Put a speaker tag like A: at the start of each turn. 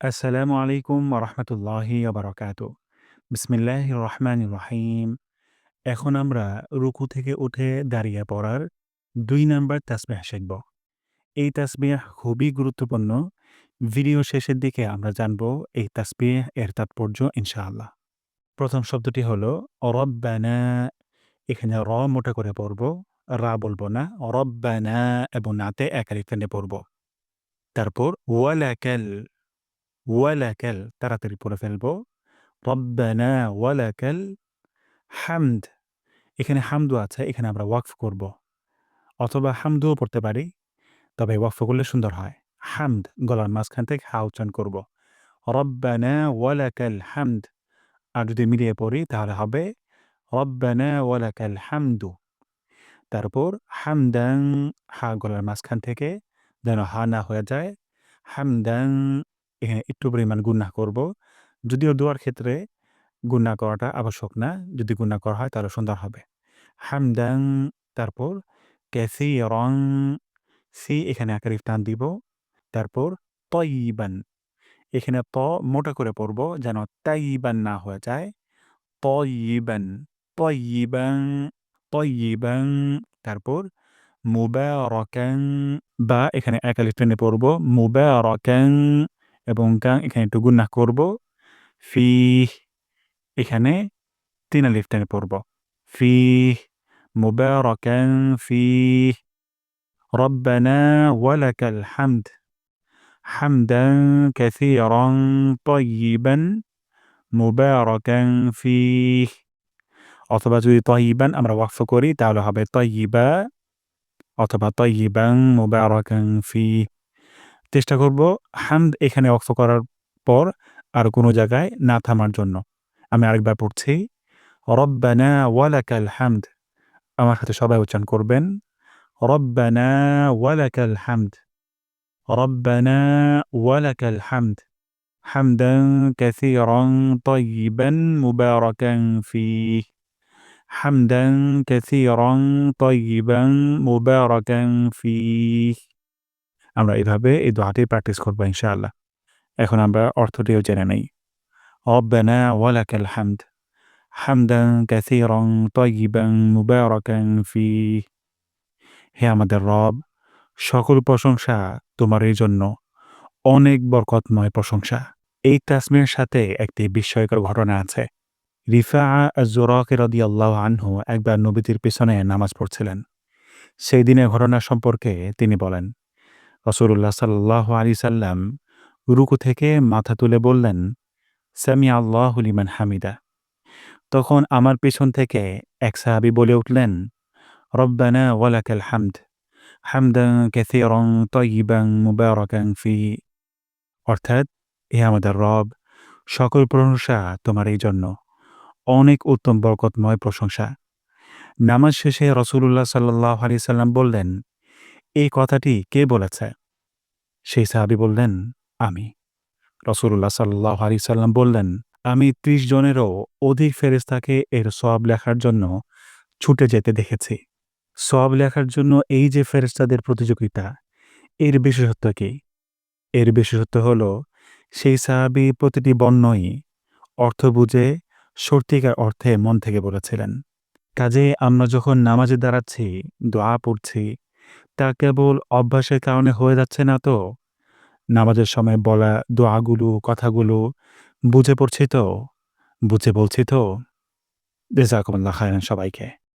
A: আসসালামু আলাইকুম ওয়া রাহমাতুল্লাহি ওয়া বারাকাতুহু। বিসমিল্লাহির রহমানির রহিম। এখন আমরা রুকু থেকে উঠে দাঁড়িয়ে পড়ার ২ নাম্বার তাসবিহ শিখব। এই তাসবিহ খুবই গুরুত্বপূর্ণ। ভিডিও শেষের দিকে আমরা জানব এই তাসবিহ এর তাৎপর্য ইনশাআল্লাহ। প্রথম শব্দটি হলো রব্বানা। এখানে মোটা করে পড়ব, রা বলব না। রব্বানা এবং নাতে এক আলিফ টেনে পড়ব। তারপর ওয়ালাকাল তাড়াতাড়ি পড়ে ফেলব। রব্বানা ওয়ালাকাল হামদ। এখানে হামদু আছে, এখানে আমরা ওয়াকফ করব। অথবা হামদুও পড়তে পারি, তবে ওয়াকফ করলে সুন্দর হয়। হামদ গলার মাঝখান থেকে হা উচ্চারণ করব। রব্বানা ওয়ালাকাল হামদ। আর যদি মিলিয়ে পড়ি তাহলে হবে রব্বানা ওয়ালাকাল হামদু। তারপর হামদান, হা গলার মাঝখান থেকে যেন হা না হয়ে যায়। হামদান, এখানে একটু পরিমাণ গুনাহ করব। যদিও দোয়ার ক্ষেত্রে গুনাহ করাটা আবশ্যক না। যদি গুনাহ করা হয় তাহলে সুন্দর হবে। হামদান, তারপর কাসীরান, সি এখানে এক আলিফ টান দিব। তারপর তয়্যিবান, এখানে মোটা করে পড়ব যেন তাইয়িবান না হয়ে যায়। তয়্যিবান, তয়্যিবান, তয়্যিবান। তারপর মুবারাকান, বা এখানে এক আলিফ টেনে পড়ব। মুবারাকান এবং কাং এখানে একটু গুনাহ করব। ফিহ, এখানে ৩ আলিফ টেনে পড়ব। ফিহ, মুবারাকান ফিহ। রব্বানা ওয়ালাকাল হামদ, হামদান কাসীরান তয়্যিবান মুবারাকান ফিহ। অথবা যদি তয়্যিবান আমরা ওয়াকফ করি তাহলে হবে তয়্যিবা অথবা তয়্যিবান মুবারাকান ফিহ। চেষ্টা করব হামদ এখানে ওয়াকফ করার পর আর কোনো জায়গায় না থামার জন্য। আমি আরেকবার পড়ছি। রব্বানা ওয়ালাকাল হামদ। আমার সাথে সবাই উচ্চারণ করবেন। রব্বানা ওয়ালাকাল হামদ, রব্বানা ওয়ালাকাল হামদ, হামদান কাসীরান তয়্যিবান মুবারাকান ফিহ, হামদান কাসীরান তয়্যিবান মুবারাকান ফিহ। আমরা এভাবে এই দোয়াটি প্র্যাকটিস করব ইনশাআল্লাহ। এখন আমরা অর্থটিও জেনে নেই। রব্বানা ওয়ালাকাল হামদ, হামদান কাসীরান তয়্যিবান মুবারাকান ফিহ। হে আমাদের রব, সকল প্রশংসা তোমারই জন্য, অনেক বরকতময় প্রশংসা। এই তাসবিহের সাথে একটি বিস্ময়কর ঘটনা আছে। রিফাআ আয-যুরাকি রাদিয়াল্লাহু আনহু একবার নবীজির পিছনে নামাজ পড়ছিলেন। সেই দিনের ঘটনা সম্পর্কে তিনি বলেন, রাসূলুল্লাহ সাল্লাল্লাহু আলাইহি সাল্লাম রুকু থেকে মাথা তুলে বললেন, সামি আল্লাহু লিমান হামিদা। তখন আমার পিছন থেকে এক সাহাবী বলে উঠলেন, রব্বানা ওয়ালাকাল হামদ, হামদান কাসীরান তয়্যিবান মুবারাকান ফিহ। অর্থাৎ, হে আমাদের রব, সকল প্রশংসা তোমারই জন্য, অনেক উত্তম বরকতময় প্রশংসা। নামাজ শেষে রাসূলুল্লাহ সাল্লাল্লাহু আলাইহি সাল্লাম বললেন, এই কথাটি কে বলেছে? সেই সাহাবী বললেন, আমি। রাসূলুল্লাহ সাল্লাল্লাহু আলাইহি সাল্লাম বললেন, আমি ৩০ জনেরও অধিক ফেরেশতাকে এর সওয়াব লেখার জন্য ছুটে যেতে দেখেছি। সওয়াব লেখার জন্য এই যে ফেরেশতাদের প্রতিযোগিতা, এর বিশেষত্ব কি? এর বিশেষত্ব হলো সেই সাহাবী প্রতিটি বর্ণই অর্থ বুঝে সত্যিকার অর্থে মন থেকে বলেছিলেন। কাজেই আমরা যখন নামাজে দাঁড়াচ্ছি, দোয়া পড়ছি, তা কেবল অভ্যাসের কারণে হয়ে যাচ্ছে না তো? নামাজের সময় বলা দোয়াগুলো, কথাগুলো বুঝে পড়ছি তো? বুঝে বলছি তো? জাযাকুমুল্লাহ খায়রান সবাইকে।